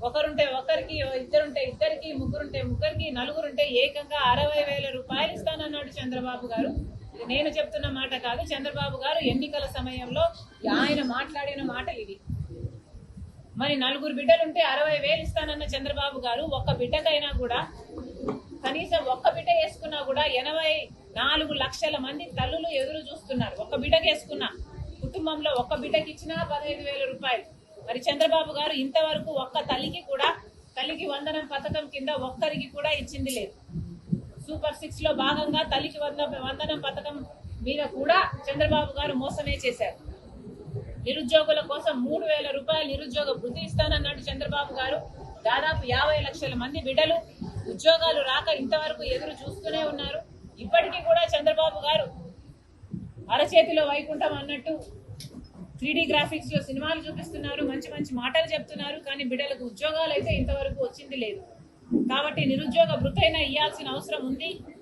ఒకరుంటే ఒకరికి, ఇద్దరుంటే ఇద్దరికి, ముగ్గురుంటే ముగ్గురికి, నలుగురుంటే ఏకంగా 60,000 రూపాయలు ఇస్తానన్నాడు చంద్రబాబు గారు. ఇది నేను చెప్తున్న మాట కాదు, చంద్రబాబు గారు ఎన్నికల సమయంలో ఆయన మాట్లాడిన మాటలు ఇవి. మరి నలుగురు బిడ్డలుంటే 60,000 ఇస్తానన్న చంద్రబాబు గారు ఒక్క బిడ్డకైనా కూడా, కనీసం ఒక్క బిడ్డ వేసుకున్నా కూడా 84 లక్షల మంది తల్లులు ఎదురు చూస్తున్నారు. ఒక్క బిడ్డకి వేసుకున్న కుటుంబంలో ఒక్క బిడ్డకి ఇచ్చినా 15,000 రూపాయలు. మరి చంద్రబాబు గారు ఇంతవరకు ఒక్క తల్లికి కూడా తల్లికి వందనం పథకం కింద ఒక్కరికి కూడా ఇచ్చింది లేదు. సూపర్ 6 లో భాగంగా తల్లికి వందనం పథకం మీద కూడా చంద్రబాబు గారు మోసమే చేశారు. నిరుద్యోగుల కోసం 3,000 రూపాయలు నిరుద్యోగ వృత్తి ఇస్తానన్నాడు చంద్రబాబు గారు. దాదాపు 50 లక్షల మంది బిడ్డలు ఉద్యోగాలు రాక ఇంతవరకు ఎదురు చూస్తూనే ఉన్నారు. ఇప్పటికీ కూడా చంద్రబాబు గారు అరచేతిలో వైకుంఠం అన్నట్టు 3D గ్రాఫిక్స్ లో సినిమాలు చూపిస్తున్నారు, మంచి మంచి మాటలు చెప్తున్నారు, కానీ బిడ్డలకు ఉద్యోగాలు అయితే ఇంతవరకు వచ్చింది లేదు. కాబట్టి నిరుద్యోగ వృత్తి అయినా ఇవ్వాల్సిన అవసరం ఉంది.